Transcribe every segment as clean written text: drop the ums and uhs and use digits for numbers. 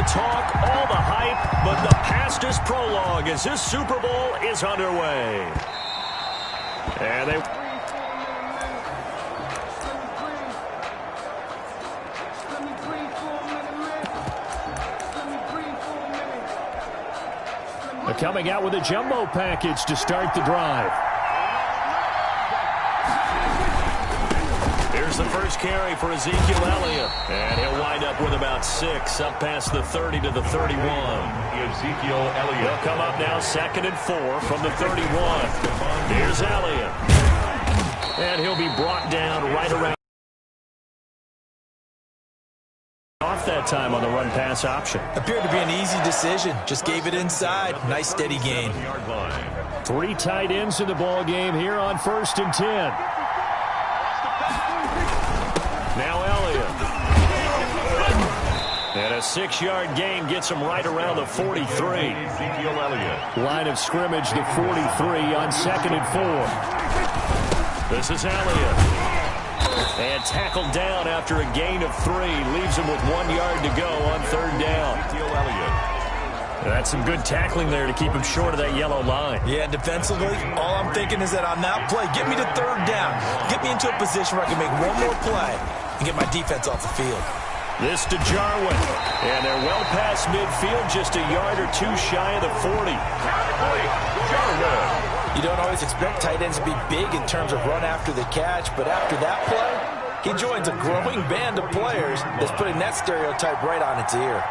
the talk, all the hype, but the past is prologue as this Super Bowl is underway. And they... They're coming out with a jumbo package to start the drive. Here's the first carry for Ezekiel Elliott. And he'll wind up with about 6 up past the 30 to the 31. Ezekiel Elliott. He'll come up now 2nd and 4 from the 31. Here's Elliott. And he'll be brought down right around off that time on the run-pass option. Appeared to be an easy decision. Just gave it inside. Nice steady gain. 3 tight ends in the ball game here on 1st and 10. Now Elliott. And a 6-yard gain gets him right around the 43. Ezekiel Elliott. Line of scrimmage, the 43 on 2nd and 4. This is Elliott. And tackled down after a gain of 3. Leaves him with 1 yard to go on 3rd down. Ezekiel Elliott. That's some good tackling there to keep him short of that yellow line. Yeah, defensively, all I'm thinking is that on that play, get me to 3rd down. Get me into a position where I can make one more play and get my defense off the field. This to Jarwin. And they're well past midfield, just a yard or 2 shy of the 40. Jarwin. You don't always expect tight ends to be big in terms of run after the catch, but after that play, he joins a growing band of players that's putting that stereotype right on its ear.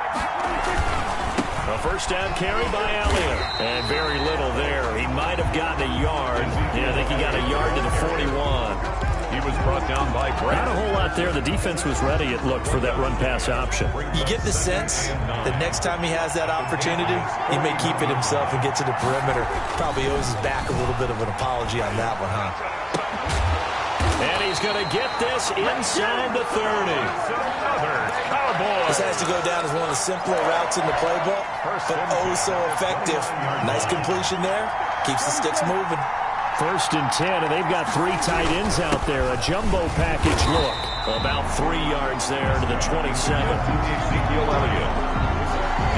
A 1st down carry by Elliott. And very little there. He might have gotten a yard. Yeah, I think he got a yard to the 41. He was brought down by Brad. Not a whole lot there. The defense was ready, it looked, for that run-pass option. You get the sense that next time he has that opportunity, he may keep it himself and get to the perimeter. Probably owes his back a little bit of an apology on that one, huh? And he's going to get this inside the 30. This has to go down as one of the simpler routes in the playbook, but oh so effective. Nice completion there. Keeps the sticks moving. 1st and 10, and they've got 3 tight ends out there. A jumbo package look. About 3 yards there to the 27. Ezekiel Elliott.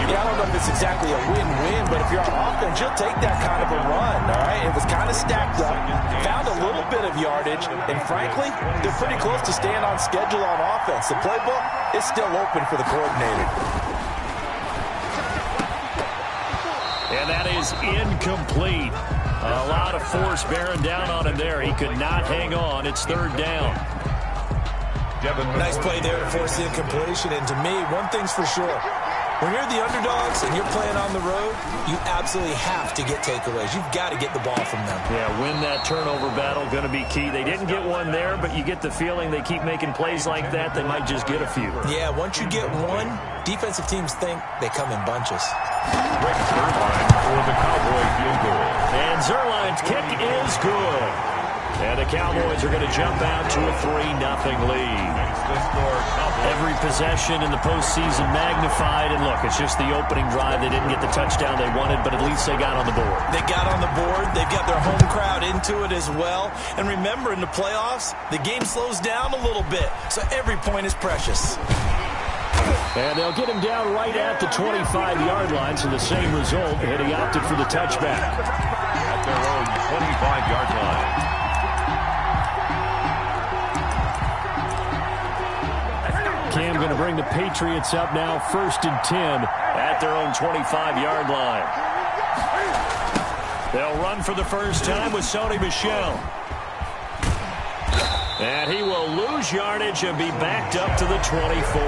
Yeah, I don't know if it's exactly a win-win, but if you're on offense, you'll take that kind of a run, all right? It was kind of stacked up, found a little bit of yardage, and frankly, they're pretty close to staying on schedule on offense. The playbook is still open for the coordinator. And that is incomplete. A lot of force bearing down on him there. He could not hang on. It's 3rd down. Nice play there to force the incompletion. And to me, one thing's for sure. When you're the underdogs and you're playing on the road, you absolutely have to get takeaways. You've got to get the ball from them. Yeah, win that turnover battle, going to be key. They didn't get one there, but you get the feeling they keep making plays like that, they might just get a few. Yeah, once you get one, defensive teams think they come in bunches. Rick Zerline for the Cowboy field goal. And Zerline's kick is good. And the Cowboys are going to jump out to a 3-0 lead. Every possession in the postseason magnified. And look, it's just the opening drive. They didn't get the touchdown they wanted, but at least they got on the board. They got on the board. They've got their home crowd into it as well. And remember, in the playoffs, the game slows down a little bit. So every point is precious. And they'll get him down right at the 25-yard line. So the same result, and he opted for the touchback. At their own 25-yard line. Cam going to bring the Patriots up now 1st and 10 at their own 25-yard line. They'll run for the first time with Sony Michel. And he will lose yardage and be backed up to the 24.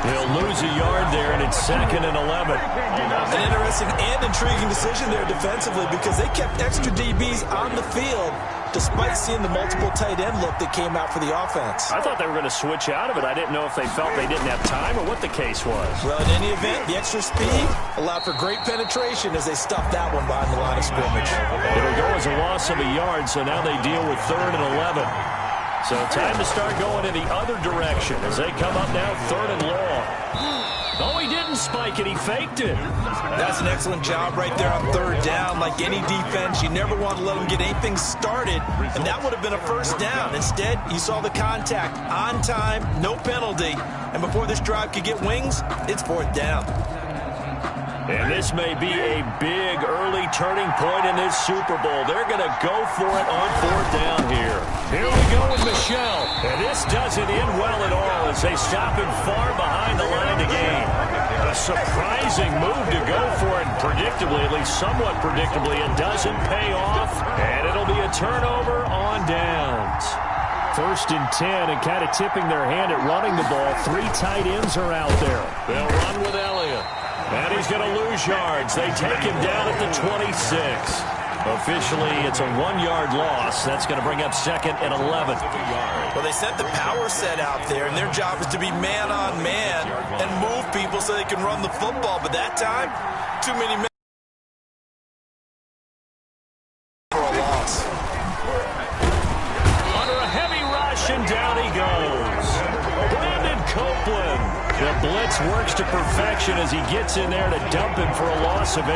He'll lose a yard there, and it's 2nd and 11. An interesting and intriguing decision there defensively because they kept extra DBs on the field despite seeing the multiple tight end look that came out for the offense. I thought they were going to switch out of it. I didn't know if they felt they didn't have time or what the case was. Well, in any event, the extra speed allowed for great penetration as they stuffed that one behind the line of scrimmage. It'll go as a loss of a yard, so now they deal with 3rd and 11. So time to start going in the other direction as they come up now 3rd and long. Oh, he didn't spike it. He faked it. That's an excellent job right there on 3rd down. Like any defense, you never want to let them get anything started, and that would have been a 1st down. Instead, you saw the contact on time, no penalty, and before this drive could get wings, it's 4th down. And this may be a big early turning point in this Super Bowl. They're going to go for it on 4th down here. Here we go with Michelle. And this doesn't end well at all as they stop him far behind the line to gain. A surprising move to go for it. Predictably, at least somewhat predictably, it doesn't pay off. And it'll be a turnover on downs. 1st and 10 and kind of tipping their hand at running the ball. 3 tight ends are out there. They'll run with Elliott. And he's going to lose yards. They take him down at the 26. Officially, it's a 1-yard loss. That's going to bring up 2nd and 11. Well, they set the power set out there, and their job is to be man-on-man and move people so they can run the football. But that time, too many men for a loss. Under a heavy rush, and down he goes. Brandon Copeland. The blitz works to perfection as he gets in there to dump him for a loss of 8.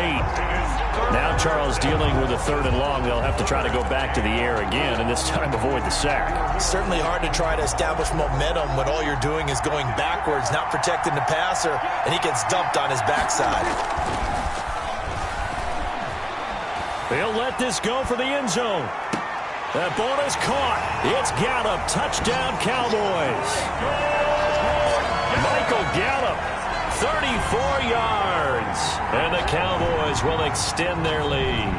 Now Charles dealing with a 3rd and long. They'll have to try to go back to the air again, and this time avoid the sack. Certainly hard to try to establish momentum when all you're doing is going backwards, not protecting the passer, and he gets dumped on his backside. They'll let this go for the end zone. That ball is caught. It's Gallup. Touchdown, Cowboys. Michael Gallup, 34 yards. And the Cowboys will extend their lead.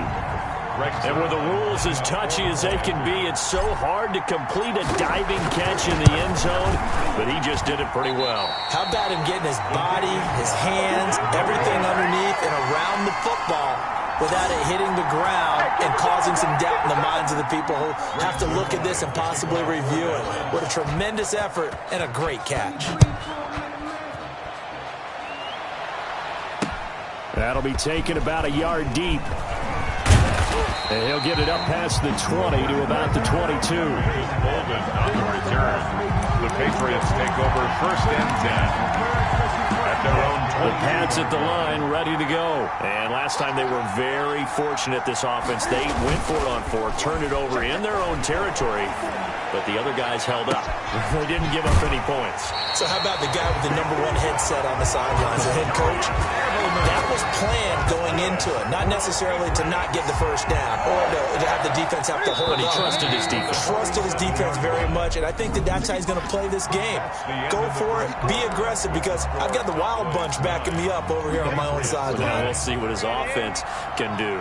And with the rules as touchy as they can be, it's so hard to complete a diving catch in the end zone, but he just did it pretty well. How about him getting his body, his hands, everything underneath and around the football without it hitting the ground and causing some doubt in the minds of the people who have to look at this and possibly review it. What a tremendous effort and a great catch. That'll be taken about a yard deep. And he'll get it up past the 20 to about the 22. Bolden on the return. The Patriots take over 1st and 10. At their own 20. The Pats at the line, ready to go. And last time they were very fortunate, this offense. They went for it on 4, turned it over in their own territory, but the other guys held up. They didn't give up any points. So how about the guy with the #1 headset on the sidelines, the head coach? That was planned going into it, not necessarily to not get the 1st down or to have the defense have to hold But he up. trusted his defense. Trusted his defense very much, and I think that's how he's going to play this game. Go for it, be aggressive, because I've got the Wild Bunch backing me up over here on my own sideline. Now we'll see what his offense can do.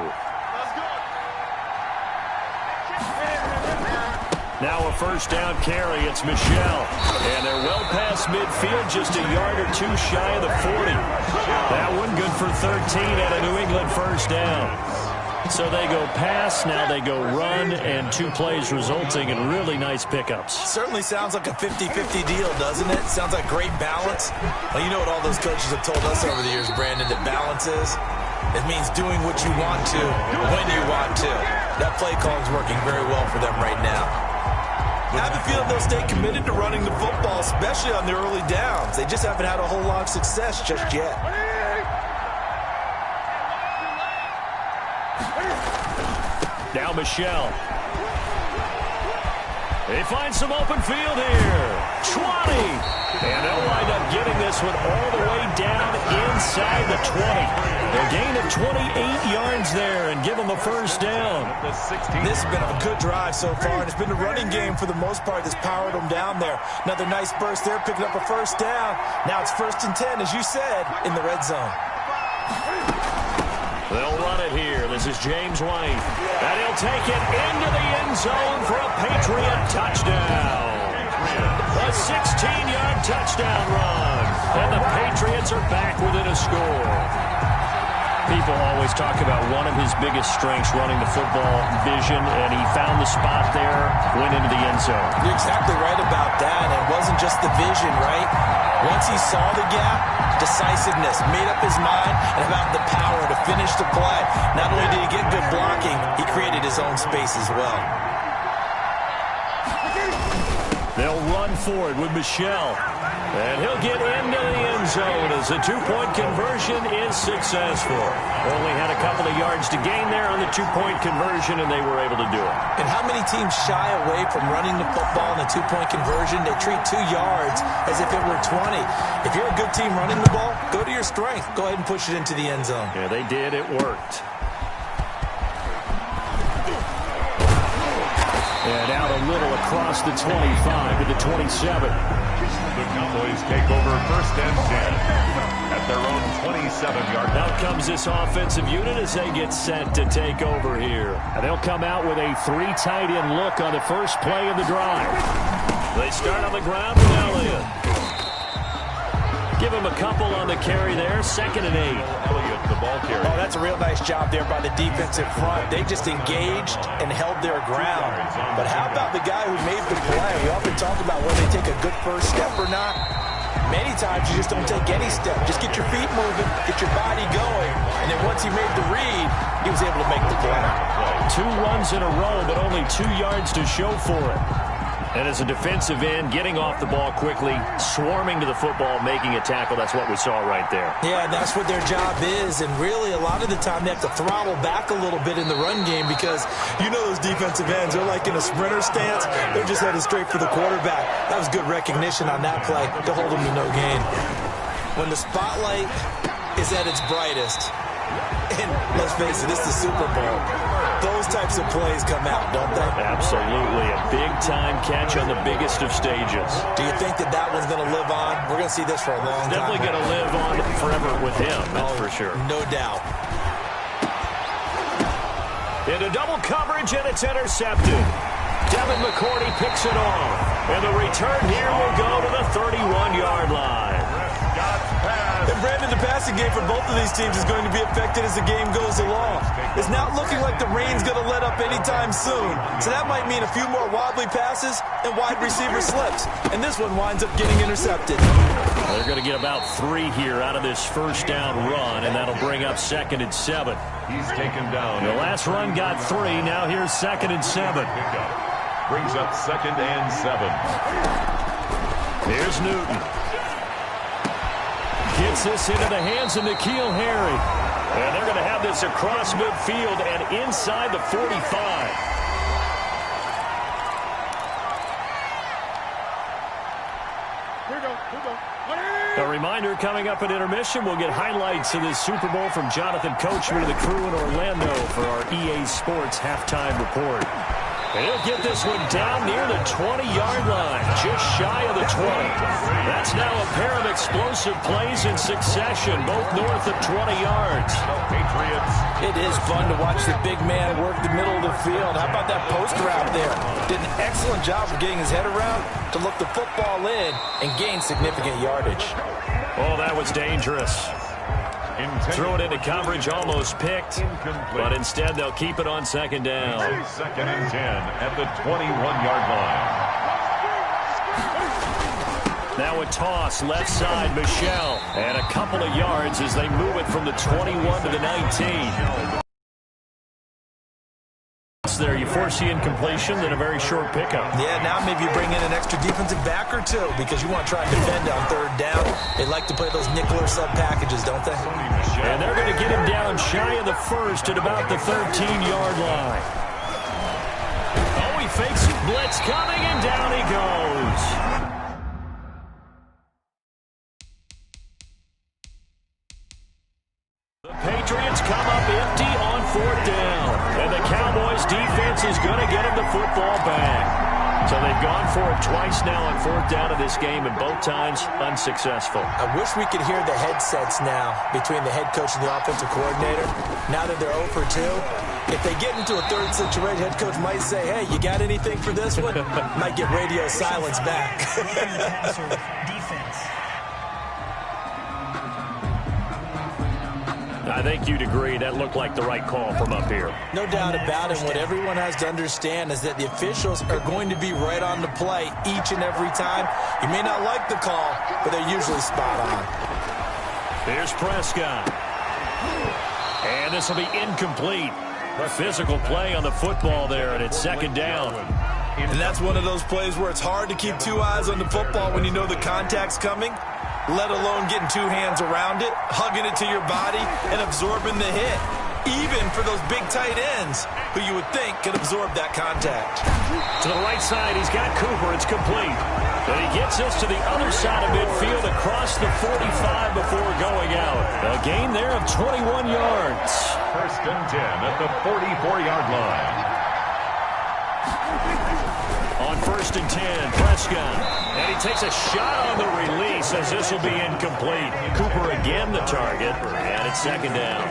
Now a 1st down carry. It's Michelle. And they're well past midfield, just a yard or 2 shy of the 40. That one good for 13 at a New England 1st down. So they go pass, now they go run, and 2 plays resulting in really nice pickups. Certainly sounds like a 50-50 deal, doesn't it? Sounds like great balance. Well, you know what all those coaches have told us over the years, Brandon, that balance is? It means doing what you want to, when you want to. That play calling is working very well for them right now. I have a feeling they'll stay committed to running the football, especially on the early downs. They just haven't had a whole lot of success just yet. Now Michelle. They find some open field here. 20. And they'll wind up getting this one all the way down inside the 20. A gain of 28 yards there and give them a 1st down. This has been a good drive so far, and it's been the running game for the most part that's powered them down there. Another nice burst there, picking up a 1st down. Now it's 1st and 10, as you said, in the red zone. They'll run it here. This is James White. And he'll take it into the end zone for a Patriot touchdown. A 16-yard touchdown run. And the Patriots are back within a score. People always talk about one of his biggest strengths, running the football, vision, and he found the spot there, went into the end zone. You're exactly right about that. It wasn't just the vision, right? Once he saw the gap, decisiveness, made up his mind, and about the power to finish the play. Not only did he get good blocking, he created his own space as well. They'll run for it with Michelle. And he'll get into the end zone as the two-point conversion is successful. Only had a couple of yards to gain there on the two-point conversion, and they were able to do it. And how many teams shy away from running the football in a two-point conversion? They treat 2 yards as if it were 20. If you're a good team running the ball, go to your strength. Go ahead and push it into the end zone. Yeah, they did. It worked. And out a little across the 25 to the 27. The Cowboys take over first and 10 at their own 27-yard line. Out comes this offensive unit as they get set to take over here. And they'll come out with a 3 tight end look on the first play of the drive. They start on the ground with Elliott. Give him a couple on the carry there. 2nd and 8. Elliott, the ball carrier. Oh, that's a real nice job there by the defensive front. They just engaged and held their ground. But how about the guy who made the play? We often talk about whether they take a good first step or not. Many times you just don't take any step. Just get your feet moving, get your body going. And then once he made the read, he was able to make the play. 2 runs in a row, but only 2 yards to show for it. And as a defensive end, getting off the ball quickly, swarming to the football, making a tackle, that's what we saw right there. Yeah, that's what their job is. And really, a lot of the time, they have to throttle back a little bit in the run game because you know those defensive ends, they're like in a sprinter stance. They're just headed straight for the quarterback. That was good recognition on that play to hold them to no gain. When the spotlight is at its brightest, and let's face it, it's the Super Bowl, those types of plays come out, don't they? Absolutely. A big-time catch on the biggest of stages. Do you think that one's going to live on? We're going to see this for a long time. Definitely going to live on forever with him, that's for sure. No doubt. Into double coverage, and it's intercepted. Devin McCourty picks it off. And the return here will go to the 31-yard line. And Brandon, the passing game for both of these teams is going to be affected as the game goes along. It's not looking like the rain's going to let up anytime soon. So that might mean a few more wobbly passes and wide receiver slips. And this one winds up getting intercepted. They're going to get about 3 here out of this first down run, and that'll bring up 2nd and 7. He's taken down. The last run got 3. Now here's 2nd and 7. Brings up 2nd and 7. Here's Newton. Gets this into the hands of N'Keal Harry. And they're going to have this across midfield and inside the 45. A reminder, coming up at intermission, we'll get highlights of this Super Bowl from Jonathan Coachman and the crew in Orlando for our EA Sports halftime report. And he'll get this one down near the 20-yard line, just shy of the 20. That's now a pair of explosive plays in succession, both north of 20 yards. Patriots. It is fun to watch the big man work the middle of the field. How about that post route there? Did an excellent job of getting his head around to look the football in and gain significant yardage. Oh, that was dangerous. Threw it into coverage, almost picked, but instead they'll keep it on 2nd down. 2nd and 10 at the 21-yard line. Now a toss, left side, Michelle, and a couple of yards as they move it from the 21 to the 19. There, you foresee incompletion, then a very short pickup. Yeah, now maybe you bring in an extra defensive back or 2 because you want to try and defend on 3rd down. They like to play those nickel or sub packages, don't they? And they're going to get him down shy of the 1st at about the 13-yard line. Oh, he fakes it, blitz coming, and down he goes. The Patriots come up empty on 4th down. And the Cowboys defense is going to get him the football back. So they've gone for it twice now on 4th down of this game, and both times unsuccessful. I wish we could hear the headsets now between the head coach and the offensive coordinator. Now that they're 0 for 2, if they get into a 3rd situation, head coach might say, hey, you got anything for this one? Might get radio silence back. Defense. I think you'd agree that looked like the right call from up here. No doubt about it. What everyone has to understand is that the officials are going to be right on the play each and every time. You may not like the call, but they're usually spot on. Here's Prescott. And this will be incomplete. A physical play on the football there, and it's 2nd down. And that's one of those plays where it's hard to keep two eyes on the football when you know the contact's coming, let alone getting two hands around it, hugging it to your body, and absorbing the hit. Even for those big tight ends who you would think could absorb that contact. To the right side, he's got Cooper. It's complete. But he gets us to the other side of midfield across the 45 before going out. A gain there of 21 yards. First and 10 at the 44-yard line. On first and 10, Prescott. And he takes a shot on the release as this will be incomplete. Cooper again the target, and it's second down.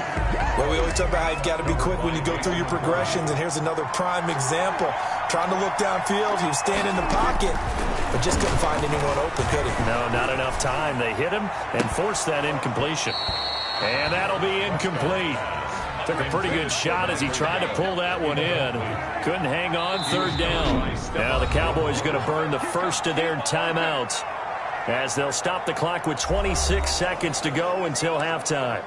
Well, we always talk about how you've got to be quick when you go through your progressions, and here's another prime example. Trying to look downfield, he was standing in the pocket, but just couldn't find anyone open, could he? No, not enough time. They hit him and forced that incompletion. And that'll be incomplete. Took a pretty good shot as he tried to pull that one in. Couldn't hang on, third down. Now the Cowboys going to burn the first of their timeouts as they'll stop the clock with 26 seconds to go until halftime.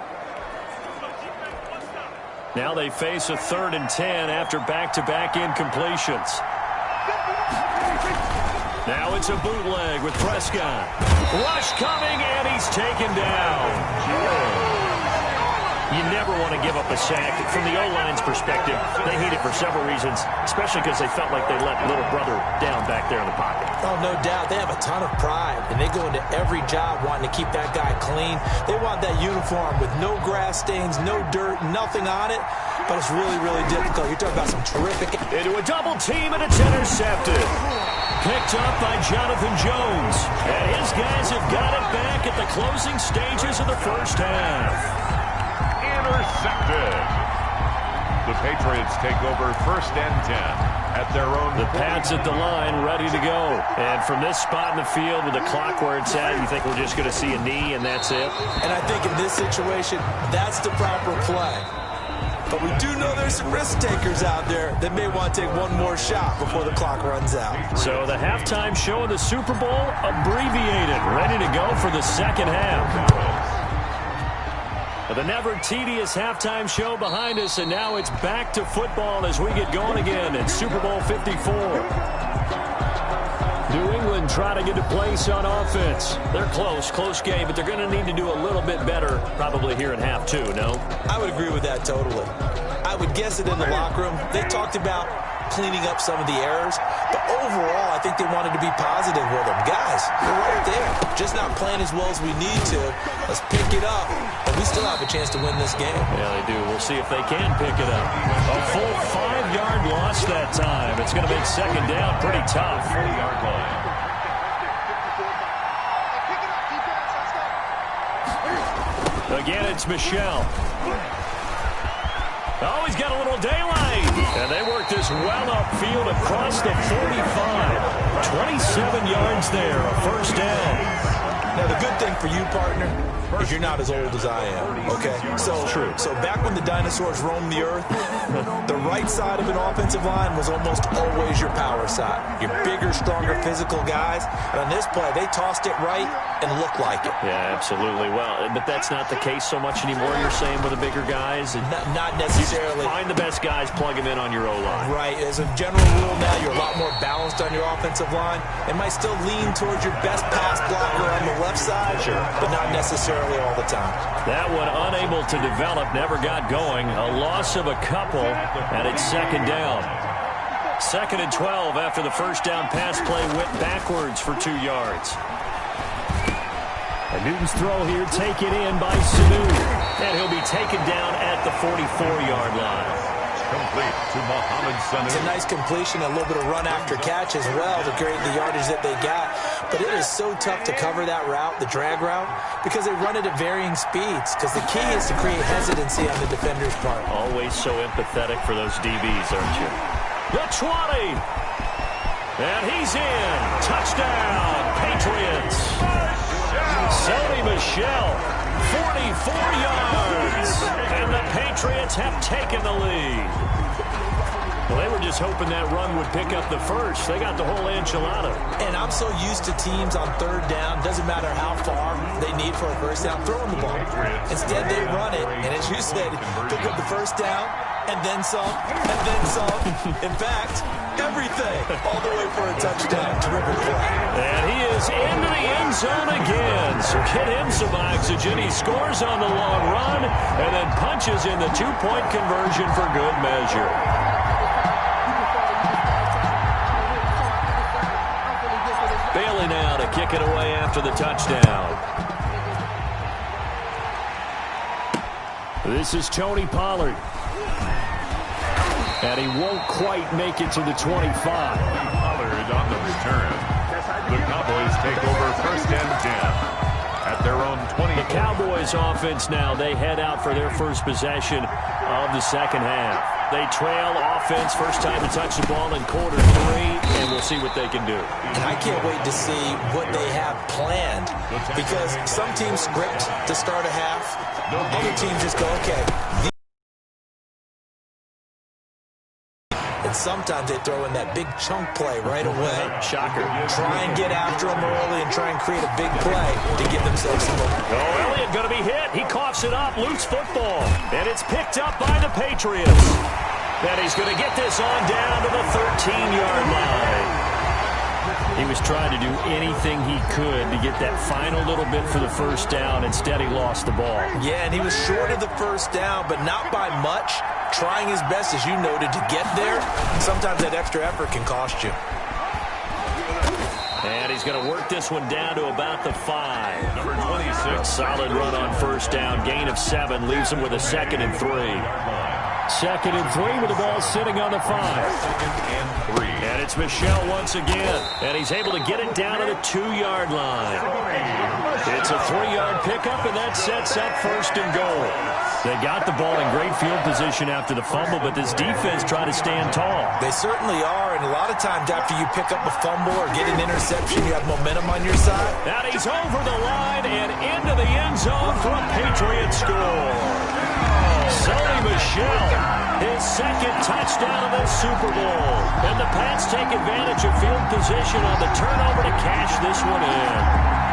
Now they face a 3rd and 10 after back-to-back incompletions. Now it's a bootleg with Prescott. Rush coming, and he's taken down. You never want to give up a sack. From the O-line's perspective, they hate it for several reasons, especially because they felt like they let little brother down back there in the pocket. Oh, no doubt. They have a ton of pride, and they go into every job wanting to keep that guy clean. They want that uniform with no grass stains, no dirt, nothing on it, but it's really, really difficult. You're talking about some terrific... Into a double team, and it's intercepted. Picked up by Jonathan Jones, and his guys have got it back at the closing stages of the first half. Intercepted. The Patriots take over first and 10 at their own. The Pats at the line, ready to go. And from this spot in the field with the clock where it's at, you think we're just going to see a knee and that's it? And I think in this situation, that's the proper play. But we do know there's some risk takers out there that may want to take one more shot before the clock runs out. So the halftime show of the Super Bowl abbreviated, ready to go for the second half. The never tedious halftime show behind us, and now it's back to football as we get going again in Super Bowl 54. New England trying to get a place on offense. They're close game, but they're going to need to do a little bit better probably here in half two, no? I would agree with that totally. I would guess it in the locker room. They talked about cleaning up some of the errors, but overall, I think they wanted to be positive with them. Guys, we're right there. Just not playing as well as we need to. Let's pick it up, and we still have a chance to win this game. Yeah, they do. We'll see if they can pick it up. A full 5-yard loss that time. It's going to make second down pretty tough. 40-yard line. Again, it's Michelle. Oh, he's got a little daylight. And they work this well upfield across the 45. 27 yards there, a first down. Now, the good thing for you, partner, is you're not as old as I am, okay? So back when the dinosaurs roamed the earth, the right side of an offensive line was almost always your power side. Your bigger, stronger, physical guys. And on this play, they tossed it right and looked like it. Yeah, absolutely. Well, but that's not the case so much anymore, you're saying, with the bigger guys? Not necessarily. You find the best guys, plug them in on your O-line. Right. As a general rule now, you're a lot more balanced on your offensive line. It might still lean towards your best pass blocker on the left side, sure, but not necessarily all the time. That one unable to develop, never got going. A loss of a couple, and it's second down. Second and 12 after the first down pass play went backwards for 2 yards. And Newton's throw here taken in by Sanu. And he'll be taken down at the 44-yard line. Complete to Mohamed Sanu. It's a nice completion, a little bit of run after catch as well to create the yardage that they got. But it is so tough to cover that route, the drag route, because they run it at varying speeds. Because the key is to create hesitancy on the defender's part. Always so empathetic for those DBs, aren't you? The 20. And he's in. Touchdown, Patriots. Sony Michel, 44 yards. And the Patriots have taken the lead. Well, they were just hoping that run would pick up the first. They got the whole enchilada. And I'm so used to teams on third down, doesn't matter how far they need for a first down, throwing the ball. Instead, they run it, and as you said, pick up the first down, and then some, and then some. In fact, everything, all the way for a touchdown. Terrific play. And he is into the end zone again. So get him some oxygen. He scores on the long run and then punches in the two-point conversion for good measure. Bailey now to kick it away after the touchdown. This is Tony Pollard. And he won't quite make it to the 25. Pollard on the return. The Cowboys take over first and 10 at their own 20. The Cowboys offense now, they head out for their first possession of the second half. They trail offense, first time to touch the ball in quarter 3, and we'll see what they can do. And I can't wait to see what they have planned, because some teams script to start a half. Other teams just go, okay. And sometimes they throw in that big chunk play right away. Shocker. Try and get after them early and try and create a big play to give themselves some momentum. Oh, Elliott going to be hit. He coughs it up. Loose football. And it's picked up by the Patriots. And he's going to get this on down to the 13-yard line. He was trying to do anything he could to get that final little bit for the first down. Instead, he lost the ball. Yeah, and he was short of the first down, but not by much. Trying his best, as you noted, to get there. Sometimes that extra effort can cost you. And he's going to work this one down to about the 5. Number 26. A solid run on first down. Gain of 7 leaves him with a 2nd and 3. 2nd and 3 with the ball sitting on the 5. 2nd and 3. And it's Michel once again. And he's able to get it down to the 2-yard line. It's a 3-yard pickup, and that sets up first and goal. They got the ball in great field position after the fumble, but this defense tried to stand tall. They certainly are, and a lot of times after you pick up a fumble or get an interception, you have momentum on your side. And he's over the line and into the end zone for a Patriot score. Sony Michel, his 2nd touchdown of the Super Bowl. And the Pats take advantage of field position on the turnover to cash this one in.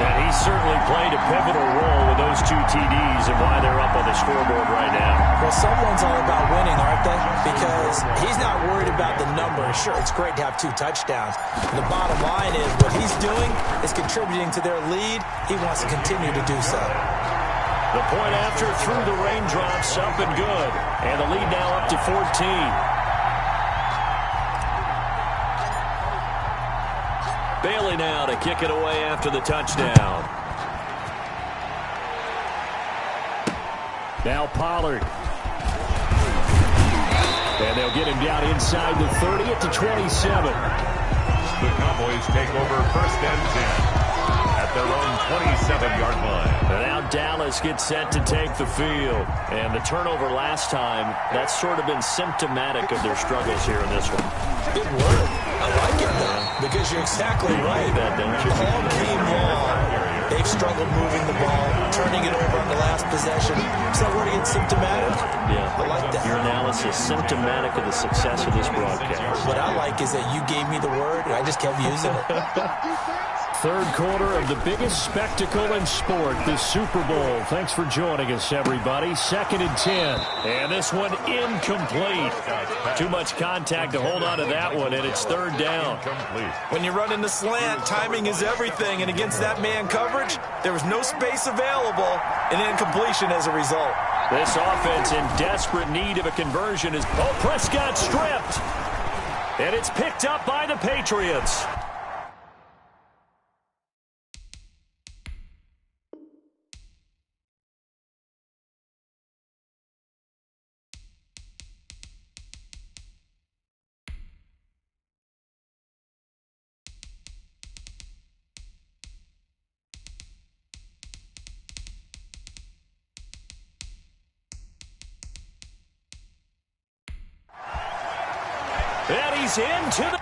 And he certainly played a pivotal role with those 2 TDs and why they're up on the scoreboard right now. Well, someone's all about winning, aren't they? Because he's not worried about the number. Sure, it's great to have 2 touchdowns. The bottom line is what he's doing is contributing to their lead. He wants to continue to do so. The point after through the raindrops, up and good. And the lead now up to 14. Bailey now to kick it away after the touchdown. Now Pollard. And they'll get him down inside the 30 at the 27. The Cowboys take over first and 10 at their own 27-yard line. And now Dallas gets set to take the field. And the turnover last time, that's sort of been symptomatic of their struggles here in this one. Good word. I like it, though, because you're exactly right. That, don't you? All game long, they've struggled moving the ball, turning it over on the last possession. So where do you get symptomatic? Yeah. I like that. Your analysis symptomatic of the success of this broadcast. What I like is that you gave me the word, and I just kept using it. Third quarter of the biggest spectacle in sport, the Super Bowl. Thanks for joining us, everybody. 2nd and 10. And this one incomplete. Too much contact to hold on to that one, and it's 3rd down. When you run in the slant, timing is everything, and against that man coverage, there was no space available, and incompletion as a result. This offense in desperate need of a conversion is... Oh, Prescott stripped. And it's picked up by the Patriots. And he's into the...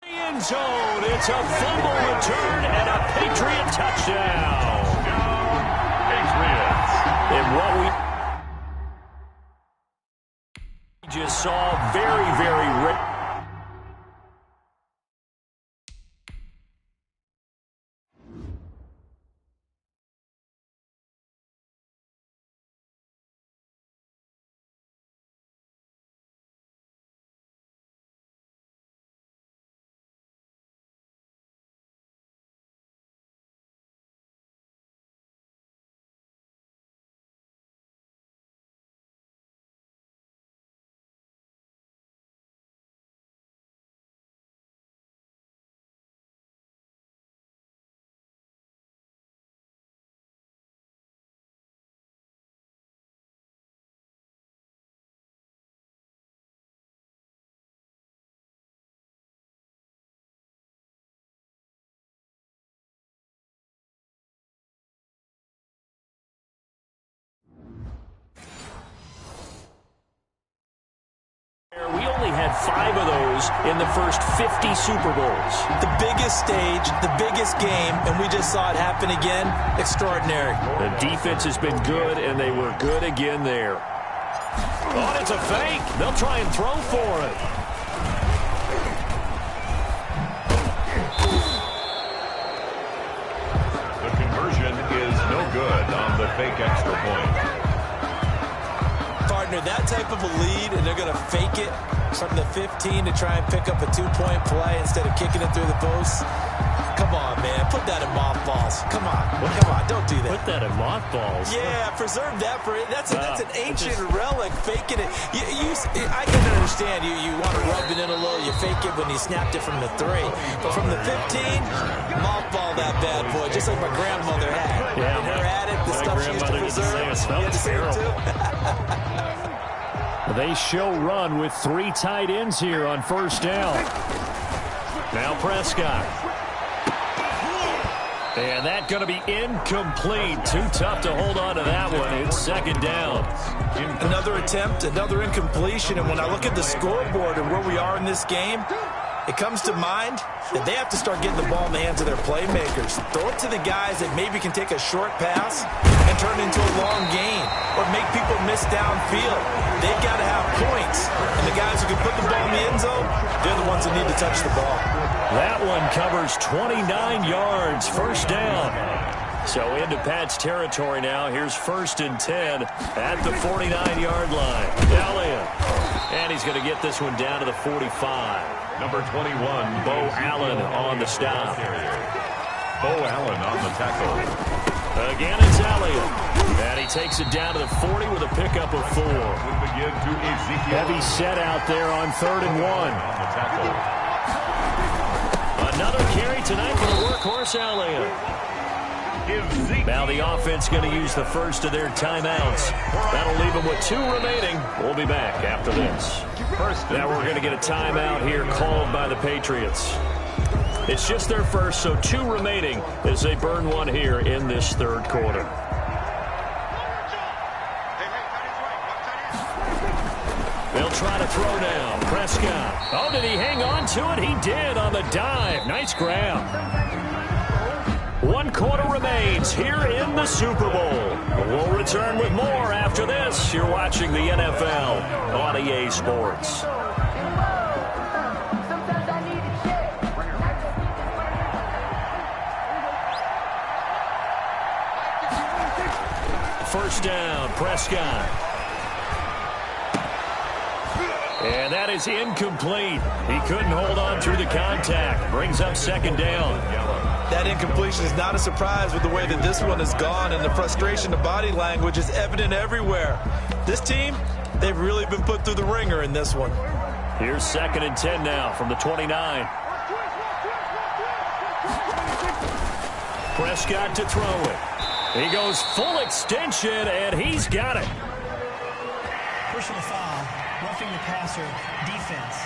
end zone. It's a fumble return and a Patriot touchdown. And what we just saw, very, very rare. We only had 5 of those in the first 50 Super Bowls. The biggest stage, the biggest game, and we just saw it happen again. Extraordinary. The defense has been good, and they were good again there. Oh, it's a fake. They'll try and throw for it. The conversion is no good on the fake extra point. Partner, that type of a lead, and they're going to fake it from the 15 to try and pick up a 2-point play instead of kicking it through the posts. Come on, man. Put that in mothballs. Come on. Come on. Don't do that. Put that in mothballs. Yeah, preserve that for it. That's an ancient relic, faking it. I can understand you want to rub it in a little. You fake it when you snapped it from the 3. But from the 15, mothball that bad boy, just like my grandmother had. Yeah, and her had it, the stuff she used to preserve. It smells terrible. They show run with 3 tight ends here on first down. Now Prescott. And that's going to be incomplete. Too tough to hold on to that one. It's second down. Another attempt, another incompletion. And when I look at the scoreboard and where we are in this game, it comes to mind that they have to start getting the ball in the hands of their playmakers. Throw it to the guys that maybe can take a short pass and turn it into a long gain or make people miss downfield. They've got to have points. And the guys who can put the ball in the end zone, they're the ones that need to touch the ball. That one covers 29 yards, first down. So into Pat's territory now. Here's 1st and 10 at the 49-yard line. Elliott. And he's going to get this one down to the 45. Number 21, Bo Allen on the stop. Bo Allen on the tackle. Again, it's Elliott. And he takes it down to the 40 with a pickup of 4. Heavy set out there on 3rd and 1. On the tackle. Another carry tonight for the workhorse Elliott. Now the offense going to use the first of their timeouts. That'll leave them with 2 remaining. We'll be back after this. Now we're going to get a timeout here called by the Patriots. It's just their first, so 2 remaining as they burn one here in this 3rd quarter. They'll try to throw now. Prescott. Oh, did he hang on to it? He did on the dive. Nice grab. 1 quarter remains here in the Super Bowl. We'll return with more after this. You're watching the NFL on EA Sports. First down, Prescott. And that is incomplete. He couldn't hold on through the contact. Brings up 2nd down. That incompletion is not a surprise with the way that this one has gone, and the frustration, the body language is evident everywhere. This team, they've really been put through the ringer in this one. Here's 2nd and 10 now from the 29. Prescott to throw it. He goes full extension, and he's got it. Personal foul, roughing the passer, defense.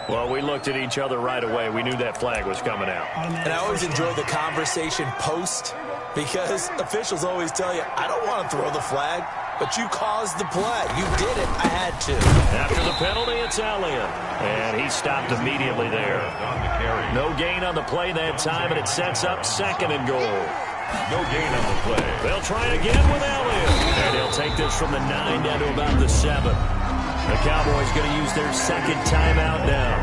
Well, we looked at each other right away. We knew that flag was coming out. And I always enjoy the conversation post because officials always tell you, I don't want to throw the flag, but you caused the play. You did it. I had to. After the penalty, it's Elliott. And he stopped immediately there. No gain on the play that time, and it sets up 2nd and goal. No gain on the play. They'll try again with Elliott. And he'll take this from the 9 down to about the 7. The Cowboys going to use their second timeout now.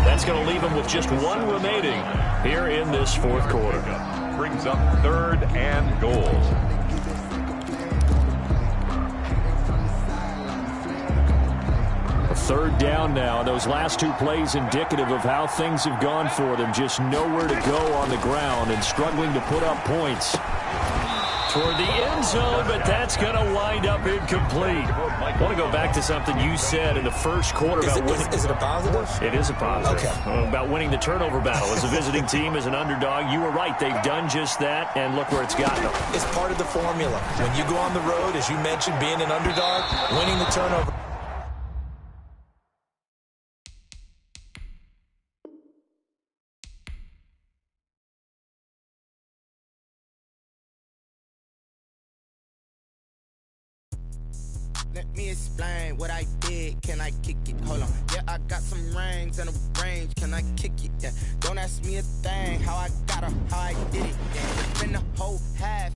That's going to leave them with just 1 remaining here in this fourth quarter. Brings up 3rd and goal. A 3rd down now. Those last 2 plays indicative of how things have gone for them. Just nowhere to go on the ground and struggling to put up points. Toward the end zone, but that's going to wind up incomplete. I want to go back to something you said in the first quarter about winning. Is it a positive? It is a positive. Okay. About winning the turnover battle. As a visiting team, as an underdog, you were right. They've done just that, and look where it's gotten them. It's part of the formula. When you go on the road, as you mentioned, being an underdog, winning the turnover. Let me explain what I did. Can I kick it? Hold on. Yeah, I got some rings and a range. Can I kick it? Yeah. Don't ask me a thing. How I got her, how I did it. Yeah. It's been the whole half.